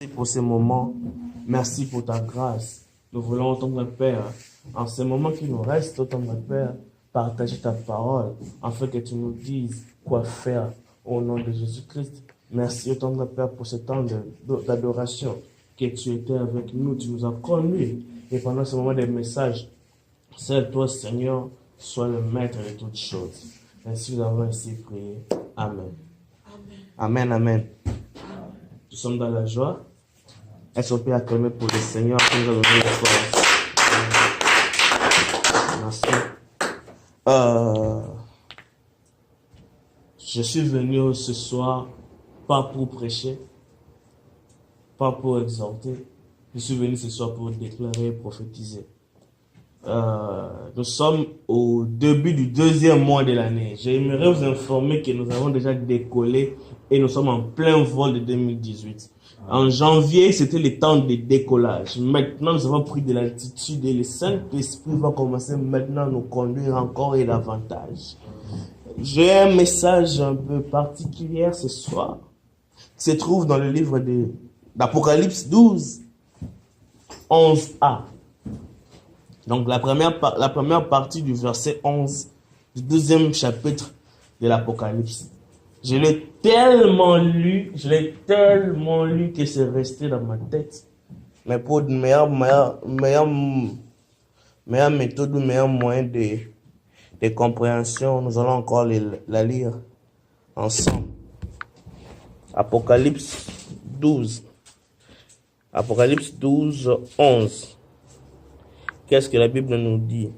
Merci pour ces moments. Merci pour ta grâce. Nous voulons, ton Père, en ces moments qui nous restent, ton Père, partager ta parole, afin que tu nous dises quoi faire au nom de Jésus-Christ. Merci, ton Père, pour ce temps d'adoration, que tu étais avec nous, tu nous as conduits. Et pendant ce moment des messages, seul toi, Seigneur, sois le maître de toutes choses. Ainsi nous avons ainsi prié. Amen. Amen, amen. Nous sommes dans la joie. Est-ce qu'on peut acclamer pour le Seigneur qui nous a donné la foi? Merci. Je suis venu ce soir, pas pour prêcher, pas pour exhorter. Je suis venu ce soir pour déclarer et prophétiser. Nous sommes au début du deuxième mois de l'année. J'aimerais vous informer que nous avons déjà décollé et nous sommes en plein vol de 2018. En janvier, c'était le temps de décollage. Maintenant, nous avons pris de l'altitude et le Saint-Esprit va commencer maintenant à nous conduire encore et davantage. J'ai un message un peu particulier ce soir qui se trouve dans le livre d'Apocalypse 12, 11a. Donc la première partie du verset 11 du deuxième chapitre de l'Apocalypse. Je l'ai tellement lu que c'est resté dans ma tête. Mais pour une meilleure méthode ou meilleur moyen de compréhension, nous allons encore la lire ensemble. Apocalypse 12. Apocalypse 12, 11. Qu'est-ce que la Bible nous dit?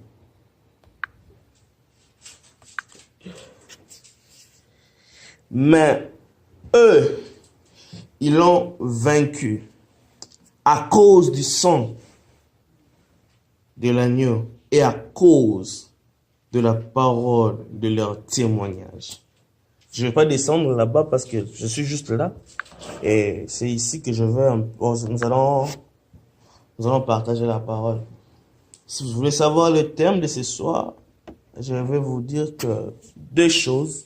Mais eux, ils l'ont vaincu à cause du sang de l'agneau et à cause de la parole de leur témoignage. Je ne vais pas descendre là-bas parce que je suis juste là. Et c'est ici que nous allons partager la parole. Si vous voulez savoir le thème de ce soir, je vais vous dire que deux choses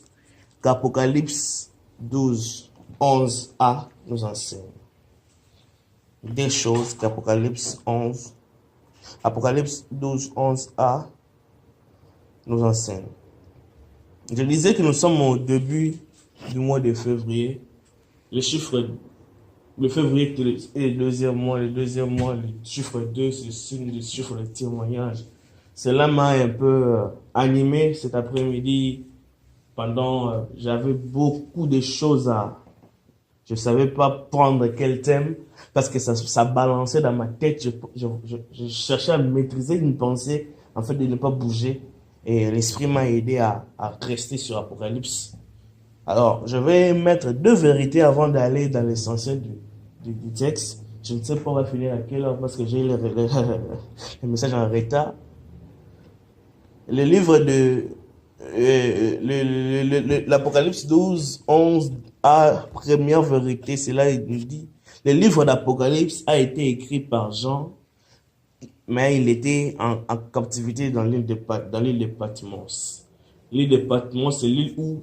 qu'Apocalypse 12, 11a nous enseigne. Deux choses qu'Apocalypse 12, 11a nous enseigne. Je disais que nous sommes au début du mois de février. Le février est le deuxième mois. Le chiffre 2, c'est le signe du chiffre de témoignage. Cela m'a un peu animé cet après-midi. J'avais beaucoup de choses je ne savais pas prendre quel thème parce que ça balançait dans ma tête. Je cherchais à maîtriser une pensée, en fait, de ne pas bouger. Et l'esprit m'a aidé à rester sur Apocalypse. Alors, je vais mettre deux vérités avant d'aller dans l'essentiel du texte. Je ne sais pas, on va finir à quelle heure parce que j'ai le message en retard. Le livre de l'Apocalypse 12, 11 a première vérité, c'est là il nous dit, le livre d'Apocalypse a été écrit par Jean, mais il était en captivité dans l'île de Patmos. L'île de Patmos, c'est l'île où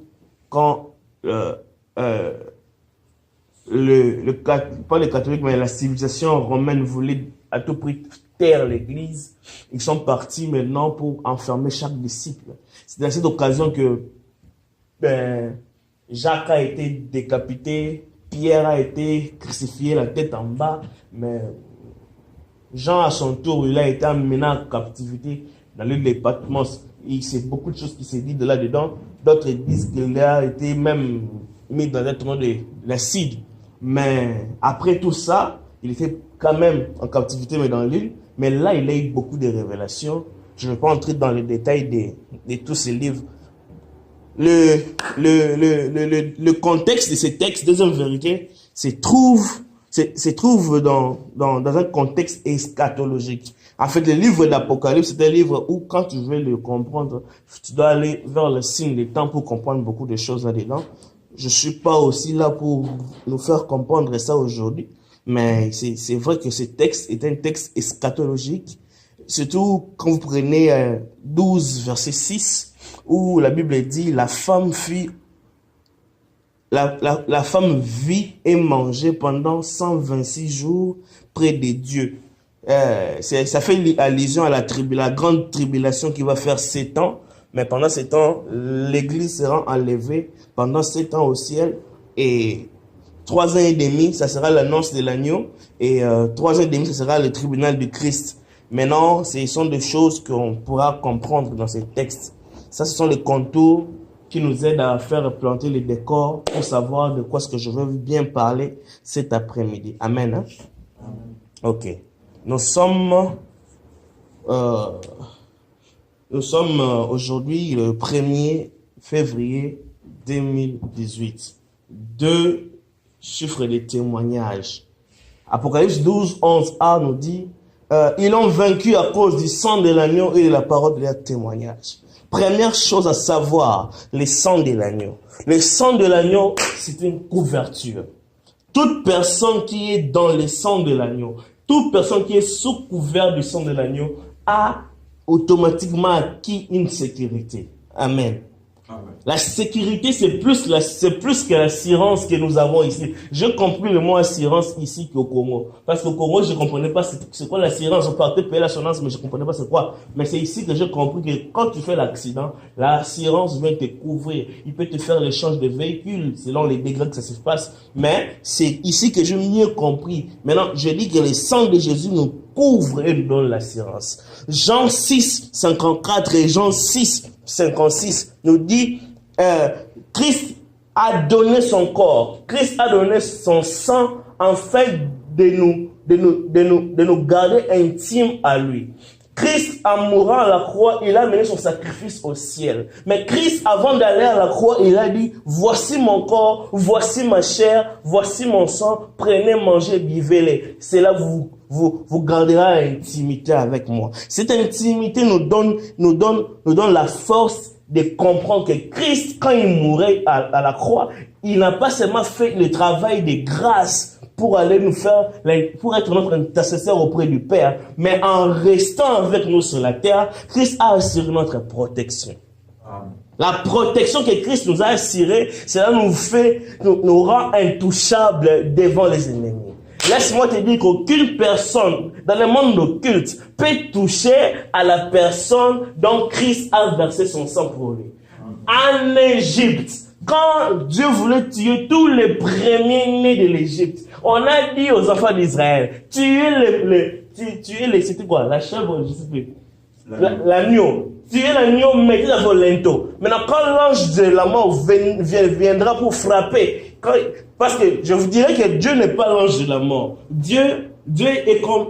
quand pas les catholiques, mais la civilisation romaine voulait à tout prix taire l'église, ils sont partis maintenant pour enfermer chaque disciple. C'est dans cette occasion que Jacques a été décapité, Pierre a été crucifié la tête en bas, mais Jean à son tour, il a été emmené en captivité dans l'île de Patmos. C'est beaucoup de choses qui s'est dit de là-dedans. D'autres disent qu'il a été même mis dans un tournoi de l'acide. Mais après tout ça, il était quand même en captivité, mais dans l'île. Mais là, il a eu beaucoup de révélations. Je ne vais pas entrer dans les détails de tous ces livres. Le contexte de ces textes, deuxième vérité, se trouve dans un contexte eschatologique. En fait, le livre d'Apocalypse, c'est un livre où, quand tu veux le comprendre, tu dois aller vers le signe des temps pour comprendre beaucoup de choses là-dedans. Je suis pas aussi là pour nous faire comprendre ça aujourd'hui, mais c'est vrai que ce texte est un texte eschatologique, surtout quand vous prenez 12, verset 6, où la Bible dit, la femme fut la femme vit et mangeait pendant 126 jours près de Dieu. Ça fait allusion à la grande tribulation qui va faire 7 ans. Mais pendant 7 ans, l'église sera enlevée pendant 7 ans au ciel. Et 3 ans et demi, ça sera l'annonce de l'agneau. Et 3 ans et demi, ça sera le tribunal du Christ. Maintenant, ce sont des choses qu'on pourra comprendre dans ces textes. Ça, ce sont les contours qui nous aident à faire planter les décors pour savoir de quoi est-ce que je veux bien parler cet après-midi. Amen. Hein? Amen. Ok. Nous sommes aujourd'hui le 1er février 2018. 2 chiffres de témoignages. Apocalypse 12, 11a nous dit ils ont vaincu à cause du sang de l'agneau et de la parole de leur témoignage. Première chose à savoir, le sang de l'agneau. Le sang de l'agneau, c'est une couverture. Toute personne qui est dans le sang de l'agneau, toute personne qui est sous couvert du sang de l'agneau a automatiquement acquis une sécurité. Amen. Amen. La sécurité, c'est plus que l'assurance que nous avons ici. Je compris le mot assurance ici qu'au Congo. Parce qu'au Congo, je ne comprenais pas c'est quoi l'assurance. On partait payer l'assurance, mais je ne comprenais pas c'est quoi. Mais c'est ici que j'ai compris que quand tu fais l'accident, l'assurance vient te couvrir. Il peut te faire l'échange de véhicules selon les degrés que ça se passe. Mais c'est ici que j'ai mieux compris. Maintenant, je dis que le sang de Jésus nous couvre et nous donne l'assurance. Jean 6, 54 et Jean 6, 56 nous dit Christ a donné son corps, Christ a donné son sang en fait de nous garder intimes à lui. Christ, en mourant à la croix, il a mené son sacrifice au ciel. Mais Christ, avant d'aller à la croix, il a dit, voici mon corps, voici ma chair, voici mon sang, prenez, mangez, buvez-les. C'est là vous garderez l'intimité avec moi. Cette intimité nous donne la force de comprendre que Christ, quand il mourait à la croix, il n'a pas seulement fait le travail de grâce pour aller pour être notre intercesseur auprès du Père, mais en restant avec nous sur la terre, Christ a assuré notre protection. Amen. La protection que Christ nous a assurée, cela nous rend intouchables devant les ennemis. Laisse-moi te dire qu'aucune personne dans le monde occulte peut toucher à la personne dont Christ a versé son sang pour lui. En Égypte, quand Dieu voulait tuer tous les premiers-nés de l'Égypte, on a dit aux enfants d'Israël, c'était quoi? La chèvre, je sais plus. L'agneau. Tuez l'agneau, mettez la volento. Maintenant, quand l'ange de la mort viendra pour frapper, parce que je vous dirais que Dieu n'est pas l'ange de la mort. Dieu est comme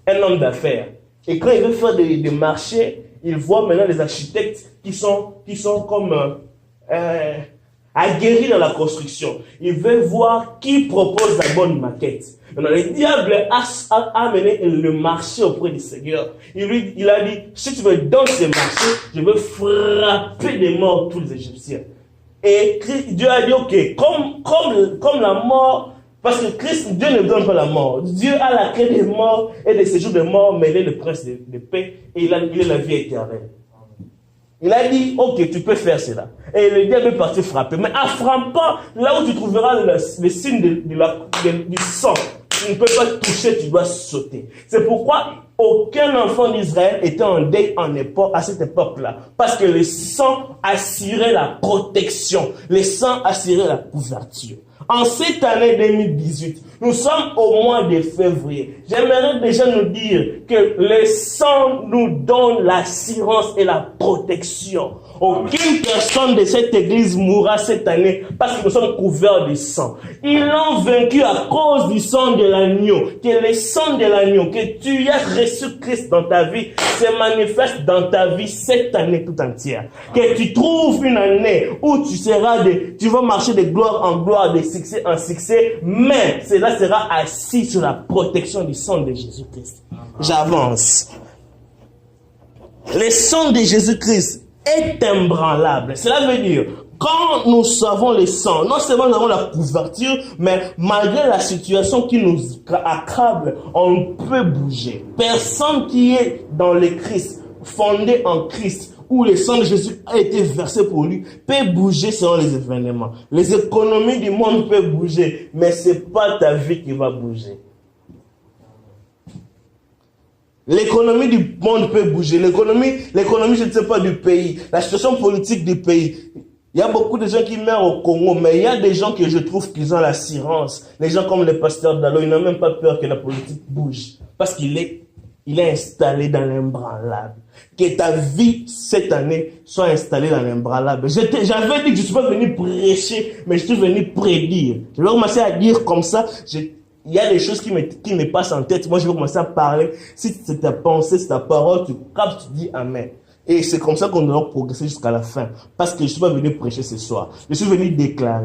un homme d'affaires. Et quand il veut faire des marchés, il voit maintenant les architectes qui sont comme aguerris dans la construction. Il veut voir qui propose la bonne maquette. Maintenant, le diable a amené le marché auprès du Seigneur. Il a dit, si tu veux dans ce marché, je veux frapper de mort tous les Égyptiens. Et Dieu a dit, ok, comme la mort, parce que Dieu ne donne pas la mort. Dieu a la clé des morts et des séjours de mort, mais il est le prince de paix et il est la vie éternelle. Il a dit, ok, tu peux faire cela. Et le diable est parti frapper. Mais en frappant, là où tu trouveras le signe du sang, tu ne peux pas toucher, tu dois sauter. C'est pourquoi aucun enfant d'Israël était en deuil à cette époque-là. Parce que le sang assurait la protection. Le sang assurait la couverture. En cette année 2018, nous sommes au mois de février. J'aimerais déjà nous dire que le sang nous donne l'assurance et la protection. Aucune personne de cette église mourra cette année parce que nous sommes couverts de sang. Ils l'ont vaincu à cause du sang de l'agneau. Que le sang de l'agneau, que tu as reçu Christ dans ta vie, se manifeste dans ta vie cette année tout entière. Que tu trouves une année où tu vas marcher de gloire en gloire, de succès en succès, mais cela sera assis sur la protection du sang de Jésus-Christ. J'avance. Le sang de Jésus-Christ est imbranlable. Cela veut dire, quand nous savons le sang, non seulement nous avons la couverture, mais malgré la situation qui nous accable, on peut bouger. Personne qui est dans le Christ, fondé en Christ, où le sang de Jésus a été versé pour lui peut bouger selon les événements. Les économies du monde peuvent bouger, mais ce n'est pas ta vie qui va bouger. L'économie du monde peut bouger. L'économie, je ne sais pas, du pays. La situation politique du pays. Il y a beaucoup de gens qui meurent au Congo, mais il y a des gens que je trouve qu'ils ont l'assurance. Les gens comme le pasteur Dalo, ils n'ont même pas peur que la politique bouge. Parce qu'il est installé dans l'imbralable. Que ta vie, cette année, soit installée dans l'imbralable. J'avais dit que je ne suis pas venu prêcher, mais je suis venu prédire. Je vais commencer à dire comme ça. Il y a des choses qui me passent en tête. Moi, je vais commencer à parler. Si c'est ta pensée, c'est ta parole, tu captes, tu dis Amen. Et c'est comme ça qu'on doit progresser jusqu'à la fin. Parce que je ne suis pas venu prêcher ce soir. Je suis venu déclarer.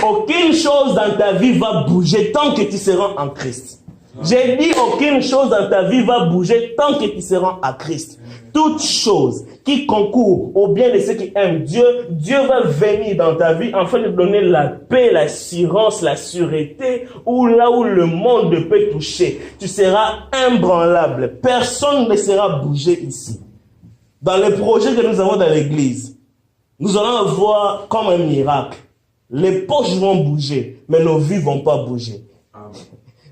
Aucune chose dans ta vie va bouger tant que tu seras en Christ. J'ai dit aucune chose dans ta vie va bouger tant que tu seras en Christ. Toute chose qui concourt au bien de ceux qui aiment Dieu, Dieu va venir dans ta vie afin de donner la paix, l'assurance, la sûreté, ou là où le monde ne peut toucher. Tu seras imbranlable. Personne ne sera bougé ici. Dans le projet que nous avons dans l'église, nous allons voir comme un miracle. Les poches vont bouger, mais nos vies ne vont pas bouger. Amen.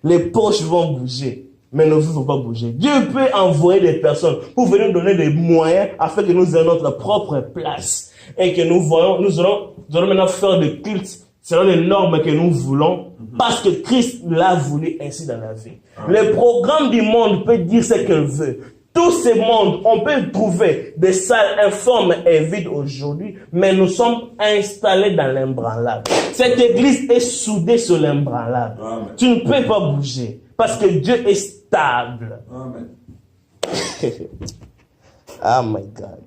Les poches vont bouger, mais nos vies ne vont pas bouger. Dieu peut envoyer des personnes pour venir nous donner des moyens afin que nous ayons notre propre place. Et que nous allons maintenant faire des cultes selon les normes que nous voulons, parce que Christ l'a voulu ainsi dans la vie. Amen. Le programme du monde peut dire ce qu'il veut. Tout ce monde, on peut trouver des salles informes et vides aujourd'hui, mais nous sommes installés dans l'imbralable. Cette église est soudée sur l'imbralable. Tu ne peux pas bouger, parce que Dieu est stable. Amen. Oh my God.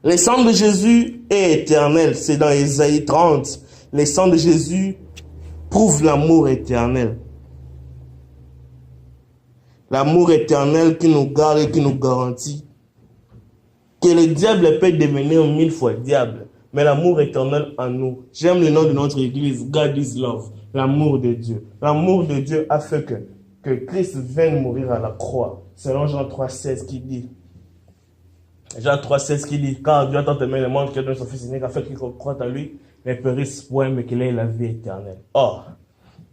Le sang de Jésus est éternel. C'est dans Ésaïe 30. Le sang de Jésus prouve l'amour éternel. L'amour éternel qui nous garde et qui nous garantit que le diable peut devenir 1000 fois diable, mais l'amour éternel en nous. J'aime le nom de notre église, God is love, l'amour de Dieu. L'amour de Dieu a fait que Christ vienne mourir à la croix. Selon Jean 3,16 qui dit, Jean 3,16 qui dit, car Dieu a tant aimé le monde qu'il a donné son Fils unique, afin qu'il croit à lui, ne périsse point, mais qu'il ait la vie éternelle. Or,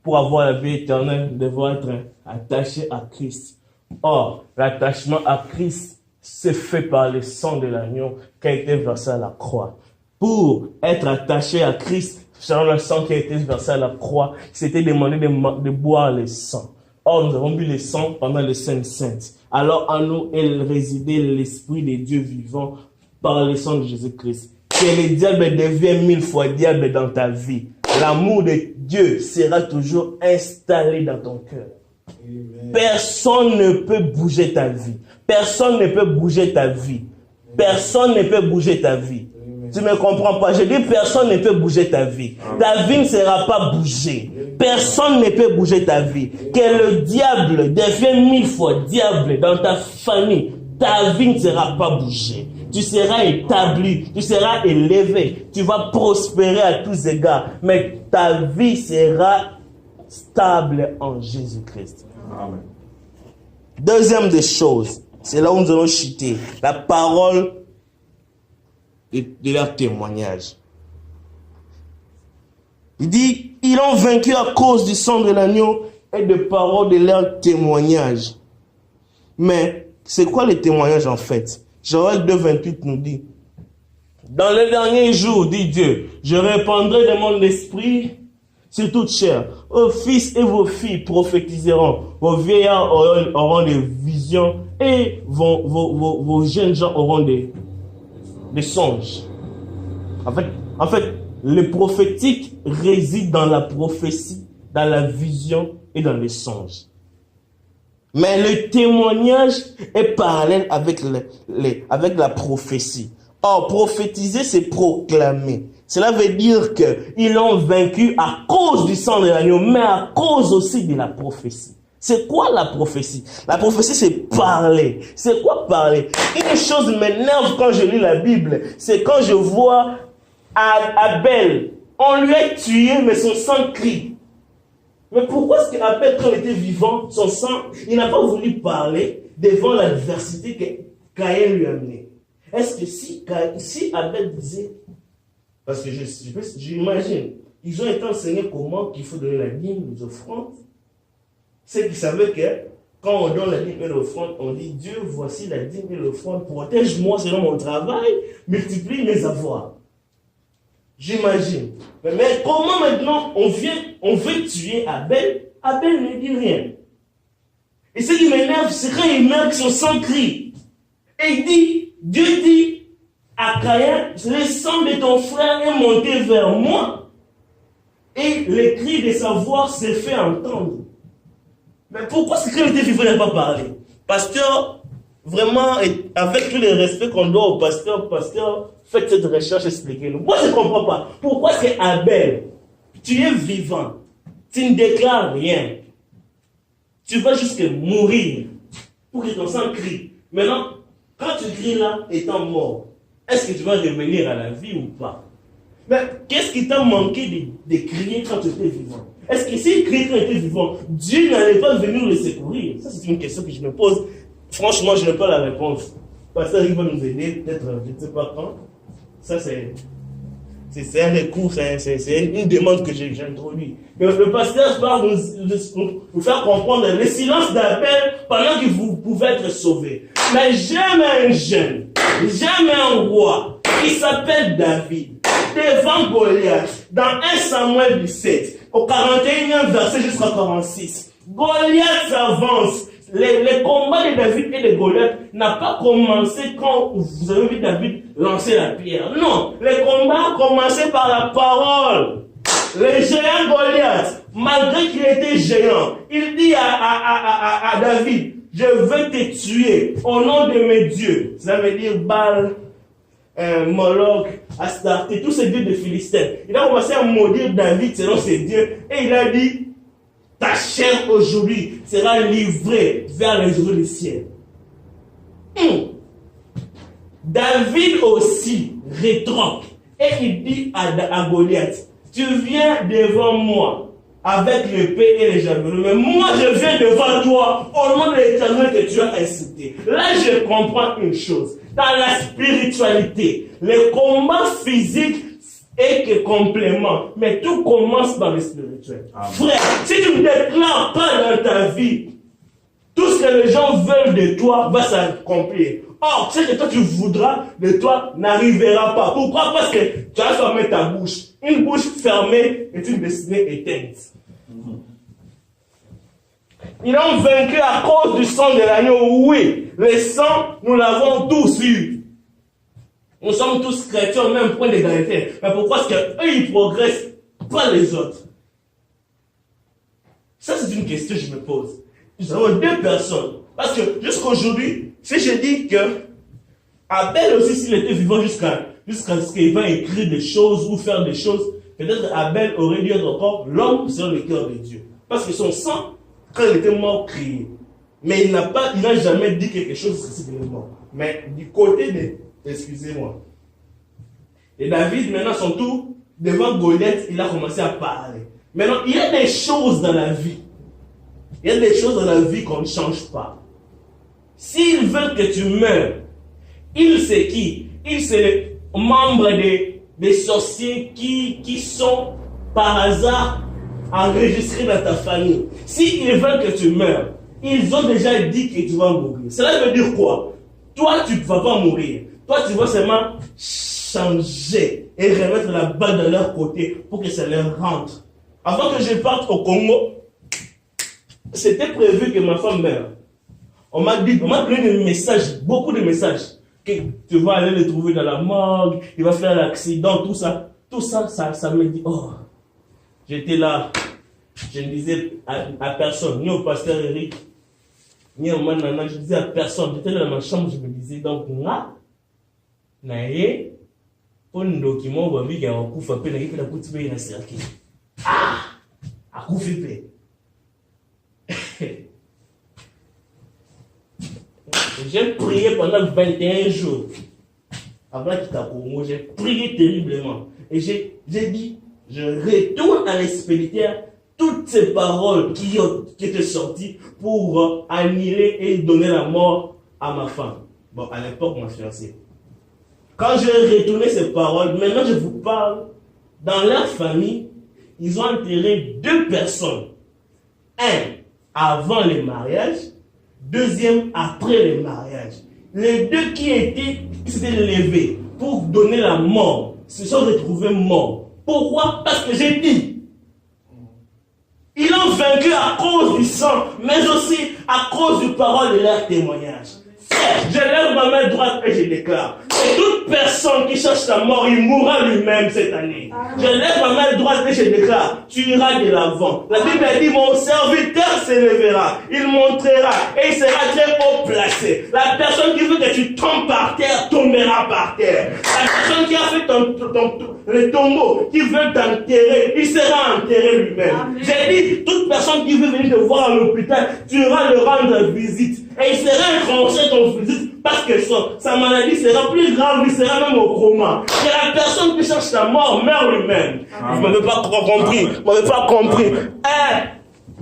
pour avoir la vie éternelle, nous devons être attachés à Christ. Or, l'attachement à Christ se fait par le sang de l'agneau qui a été versé à la croix. Pour être attaché à Christ, selon le sang qui a été versé à la croix, c'était demandé de boire le sang. Or, nous avons bu le sang pendant le Sainte-Sainte. Alors, en nous, elle résidait l'Esprit de Dieu vivant par le sang de Jésus-Christ. Que le diable devienne 1000 fois diable dans ta vie. L'amour de Dieu sera toujours installé dans ton cœur. Amen. Personne ne peut bouger ta vie. Personne ne peut bouger ta vie. Personne ne peut bouger ta vie. Amen. Tu ne me comprends pas. Je dis personne ne peut bouger ta vie. Amen. Ta vie ne sera pas bougée. Personne ne peut bouger ta vie. Que le diable devienne 1000 fois diable dans ta famille. Ta vie ne sera pas bougée. Tu seras établi, tu seras élevé, tu vas prospérer à tous égards, mais ta vie sera stable en Jésus-Christ. Amen. Deuxième des choses, c'est là où nous allons chuter, la parole de leur témoignage. Il dit, ils ont vaincu à cause du sang de l'agneau et de paroles de leur témoignage. Mais c'est quoi le témoignage en fait? Joël 2,28 nous dit, dans les derniers jours, dit Dieu, je répandrai de mon esprit sur toute chair. Vos fils et vos filles prophétiseront, vos vieillards auront des visions et vos jeunes gens auront des songes. En fait, le prophétique réside dans la prophétie, dans la vision et dans les songes. Mais le témoignage est parallèle avec la prophétie. Or, prophétiser, c'est proclamer. Cela veut dire qu'ils l'ont vaincu à cause du sang de l'agneau, mais à cause aussi de la prophétie. C'est quoi la prophétie? La prophétie, c'est parler. C'est quoi parler? Une chose m'énerve quand je lis la Bible, c'est quand je vois Abel. On lui a tué, mais son sang crie. Mais pourquoi est-ce qu'Abel, quand il était vivant, son sang, il n'a pas voulu parler devant l'adversité que Caïn lui a amenée? Est-ce que si Abel disait, parce que j'imagine, ils ont été enseignés comment il faut donner la dîme, les offrandes, c'est qu'ils savaient que quand on donne la dîme et l'offrande, on dit Dieu, voici la dîme et l'offrande, protège-moi selon mon travail, multiplie mes avoirs. J'imagine. Mais comment maintenant on veut tuer Abel? Abel ne dit rien. Et ce qui m'énerve, c'est quand il meurt, son sang crie. Et Dieu dit à Caïn, le sang de ton frère est monté vers moi. Et le cri de sa voix s'est fait entendre. Mais pourquoi ce cri était vivant n'a pas parlé? Pasteur, vraiment, avec tout le respect qu'on doit au pasteur, faites cette recherche, expliquez-nous. Moi, je ne comprends pas. Pourquoi est-ce qu'Abel, tu es vivant, tu ne déclares rien, tu vas jusqu'à mourir pour que ton sang crie. Maintenant, quand tu cries là, étant mort, est-ce que tu vas revenir à la vie ou pas? Mais qu'est-ce qui t'a manqué de crier quand tu étais vivant? Est-ce que s'il criait quand tu étais vivant, Dieu n'allait pas venir le secourir? Ça, c'est une question que je me pose. Franchement, je n'ai pas la réponse. Pasteur, il va nous aider, peut-être, je ne sais pas quand. Ça, c'est un recours, c'est une demande que j'ai introduite. Le pasteur parle nous faire comprendre le silence d'Abel pendant que vous pouvez être sauvés. Mais j'aime un jeune, j'aime un roi qui s'appelle David, devant Goliath, dans 1 Samuel 17, au 41e verset jusqu'à 46. Goliath s'avance. Les combats de David et de Goliath n'a pas commencé quand vous avez vu David lancer la pierre. Non, les combats ont commencé par la parole. Le géant Goliath, malgré qu'il était géant, il dit à David, je veux te tuer au nom de mes dieux. Ça veut dire Baal, Moloch, Astarté, tous ces dieux de Philistins. Il a commencé à maudire David selon ses dieux et il a dit, ta chair aujourd'hui sera livrée vers les jours du ciel. David aussi rétorque et il dit à Goliath, tu viens devant moi avec l'épée et les javelots, mais moi je viens devant toi au nom de l'Éternel que tu as incité. Là je comprends une chose, dans la spiritualité, le combat physique et que complément, mais tout commence par le spirituel. Amen. Frère, si tu ne déclares pas dans ta vie, tout ce que les gens veulent de toi va s'accomplir. Or, ce que toi tu voudras de toi n'arrivera pas. Pourquoi? Parce que tu as fermé ta bouche. Une bouche fermée est une destinée éteinte. Ils ont vaincu à cause du sang de l'agneau. Oui, le sang, nous l'avons tous eu. Nous sommes tous chrétiens au même point d'égalité. Mais pourquoi est-ce qu'eux, ils progressent, pas les autres? Ça, c'est une question que je me pose. Nous avons deux personnes. Parce que jusqu'à aujourd'hui, si je dis que Abel aussi, s'il était vivant jusqu'à ce qu'il va écrire des choses ou faire des choses, peut-être Abel aurait dû être encore l'homme selon le cœur de Dieu. Parce que son sang, quand il était mort, criait. Mais il n'a jamais dit quelque chose spécifiquement. Mais du côté de... Excusez-moi. Et David, maintenant, son tour, devant Goliath, il a commencé à parler. Maintenant, il y a des choses dans la vie. Il y a des choses dans la vie qu'on ne change pas. S'ils veulent que tu meurs, il c'est qui? Il c'est les membres des sorciers qui sont par hasard enregistrés dans ta famille. S'ils veulent que tu meurs, ils ont déjà dit que tu vas mourir. Cela veut dire quoi? Toi, tu ne vas pas mourir. Toi, tu vas seulement changer et remettre la balle de leur côté pour que ça leur rentre. Avant que je parte au Congo, c'était prévu que ma femme meure. On m'a donné des messages, beaucoup de messages, que tu vas aller le trouver dans la morgue, il va faire l'accident, tout ça. Tout ça, ça me dit, oh, j'étais là, je ne disais à personne, ni au pasteur Eric, ni au manana, je disais à personne. J'étais dans ma chambre, je me disais, donc, moi, naye, pour un document, on va dire qu'il y a un coup frappé, il y a un coup de paix, il y a un cercle. Ah! Un coup frappé. J'ai prié pendant 21 jours. Avant qu'il t'accompagne, j'ai prié terriblement. Et j'ai dit, je retourne à l'expéditeur toutes ces paroles qui étaient sorties pour annuler et donner la mort à ma femme. Bon, à l'époque, ma fiancée. Quand j'ai retourné ces paroles, maintenant je vous parle, dans leur famille, ils ont enterré 2 personnes. Un, avant le mariage, deuxième, après le mariage. Les 2 qui s'étaient levés pour donner la mort, se sont retrouvés morts. Pourquoi? Parce que j'ai dit, ils ont vaincu à cause du sang, mais aussi à cause du parole de leur témoignage. Frère, je lève ma main droite et je déclare que toute personne qui cherche la mort, il mourra lui-même cette année. Je lève ma main droite et je déclare, tu iras de l'avant. La Bible dit, mon serviteur s'élèvera, il montrera et il sera très haut placé. La personne qui veut que tu tombes par terre, tombera par terre. La personne qui a fait le tombeau, qui veut t'enterrer, il sera enterré lui-même. J'ai dit, toute personne qui veut venir te voir à l'hôpital, tu iras le rendre visite. Et il sera inconscient ton visite parce que sa maladie sera plus grave, il sera même au coma. Et la personne qui cherche la mort meurt lui-même. Vous ne m'avez pas compris. Vous n'avez pas compris.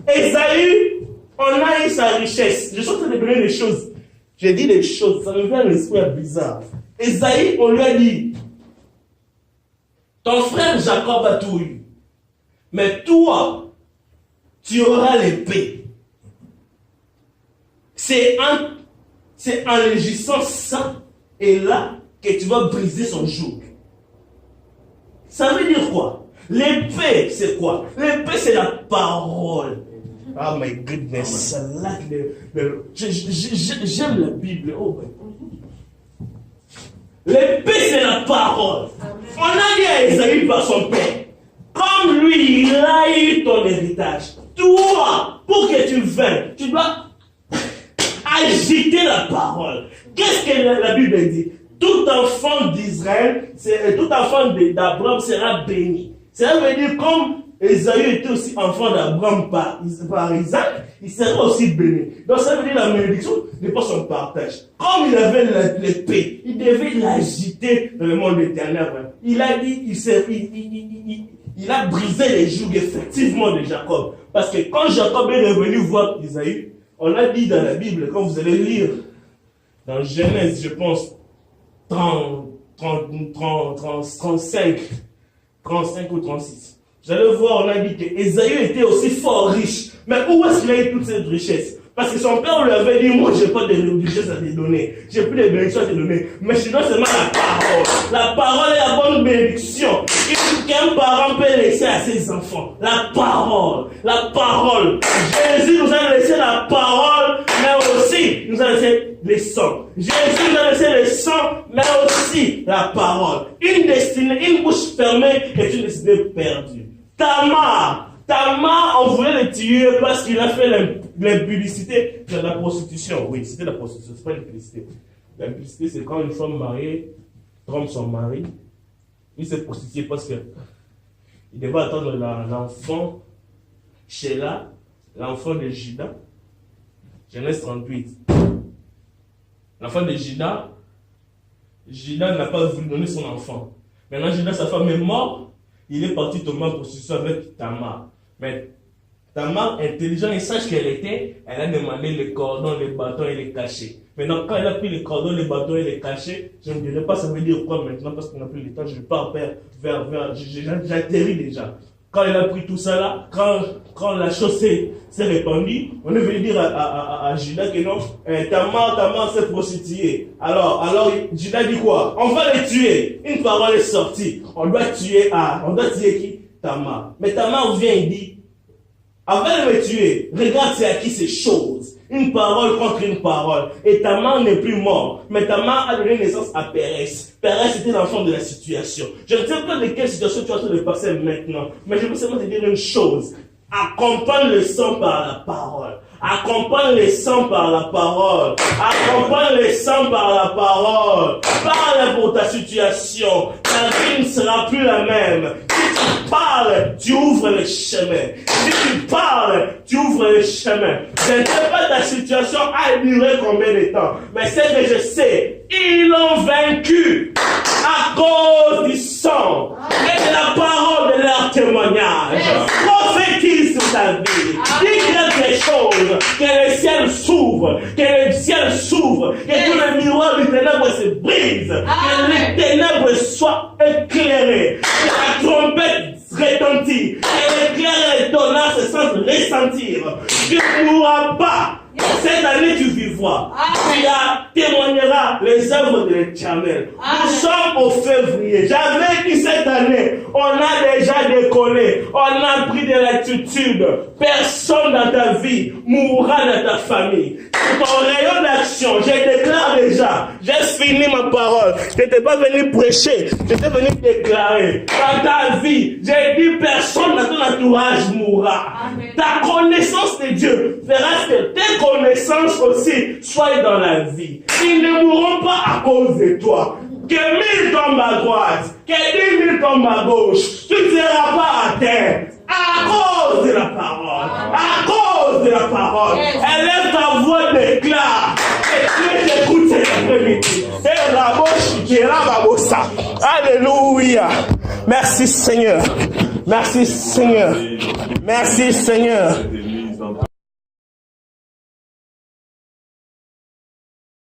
Esaü, on a eu sa richesse. Je suis en train de donner des choses. J'ai dit des choses, ça me vient à l'esprit bizarre. Esaü, on lui a dit, ton frère Jacob a tout eu. Mais toi, tu auras l'épée. C'est en régissant ça et là que tu vas briser son joug. Ça veut dire quoi? L'épée, c'est quoi? L'épée, c'est la parole. Oh my goodness. J'aime la Bible. Oh my. L'épée, c'est la parole. On a dit à Esaü par son père, comme lui, il a eu ton héritage. Toi, pour que tu viennes, tu dois agiter la parole. Qu'est-ce que la Bible dit? Tout enfant d'Israël, tout enfant d'Abraham sera béni. Ça veut dire comme Esaü était aussi enfant d'Abraham par Isaac, il sera aussi béni. Donc ça veut dire la bénédiction n'est pas son partage. Comme il avait l'épée, il devait l'agiter dans le monde éternel. Il a dit, il a brisé les jougs effectivement de Jacob. Parce que quand Jacob est revenu voir Esaü, on a dit dans la Bible, quand vous allez lire, dans Genèse, je pense, 35 ou 36, vous allez voir, on a dit que Esaü était aussi fort riche. Mais où est-ce qu'il a eu toute cette richesse? Parce que son père lui avait dit, moi, je n'ai pas de richesse à te donner. Je n'ai plus de bénédiction à te donner. Mais je donne seulement la parole. La parole est la bonne bénédiction. Qu'un parent peut laisser à ses enfants. La parole. La parole. Jésus nous a laissé la parole, mais aussi nous a laissé les sangs. Jésus nous a laissé les sangs, mais aussi la parole. Une destinée, une bouche fermée est une destinée perdue. Tamar, on voulait le tuer parce qu'il a fait l'impudicité de la prostitution. Oui, c'était la prostitution, c'est pas l'impudicité. L'impudicité, c'est quand une femme mariée trompe son mari. Il s'est prostitué parce que il devait attendre l'enfant Sheila, l'enfant de Judas. Genèse 38. L'enfant de Judas n'a pas voulu donner son enfant. Maintenant, Judas, sa femme est morte. Il est parti tomber en prostitution avec Tamar. Mais Tamar, intelligente et sage qu'elle était, elle a demandé les cordons, les bâtons et les cachets. Maintenant, quand elle a pris les cordons, les bâtons et les cachets, je ne dirais pas ça veut dire quoi maintenant, parce qu'on n'a plus le temps, je pars vers j'atterris déjà. Quand elle a pris tout ça là, quand la chose s'est répandue, on est venu dire à Judas que non, Tamar s'est prostituée. Alors Judas dit quoi? On va les tuer. Une parole est sortie. On doit tuer qui? Tamar. Mais Tamar vient et dit, avant de me tuer, regarde c'est à qui ces choses. Une parole contre une parole. Et Tamar n'est plus mort. Mais Tamar a donné naissance à Pérès. Pérès était l'enfant de la situation. Je ne sais pas de quelle situation tu es en train de passer maintenant. Mais je veux seulement te dire une chose. Accompagne le sang par la parole. Accompagne les sangs par la parole. Accompagne les sangs par la parole. Parle pour ta situation. Ta vie ne sera plus la même. Si tu parles, tu ouvres le chemin. Si tu parles, tu ouvres le chemin. Je ne sais pas ta situation a duré combien de temps. Mais c'est que je sais, ils l'ont vaincu à cause du sang et de la parole de leur témoignage. Prophétise sur ta vie. Dis quelque chose. Que le ciel s'ouvre. Que le ciel s'ouvre. Que tout le miroir du ténèbre se brise. Que monde soit éclairé. Que la trompette retentit. Que l'éclair et les tonnerres se sentent ressentir. Tu ne mourras pas. Cette année, tu vivras. Tu témoigneras les œuvres de l'Éternel. Nous sommes au février. J'avais dit cette année, on a déjà décollé. On a pris de l'altitude. Personne dans ta vie mourra dans ta famille. Ton rayon d'action, je déclare déjà. J'ai fini ma parole. Je n'étais pas venu prêcher. J'étais venu déclarer. Dans ta vie, j'ai dit personne dans ton entourage mourra. Amen. Ta connaissance de Dieu fera que tes connaissances aussi soient dans la vie. Ils ne mourront pas à cause de toi. Que 1000 tombent à droite, que 10 000 tombent à gauche, tu ne seras pas à terre. À cause de la parole. À cause de la parole. Élève ta voix, déclare. Et Dieu t'écoute cet après-midi. Et la bouche qui est là, alléluia. Merci Seigneur. Merci Seigneur. Merci Seigneur.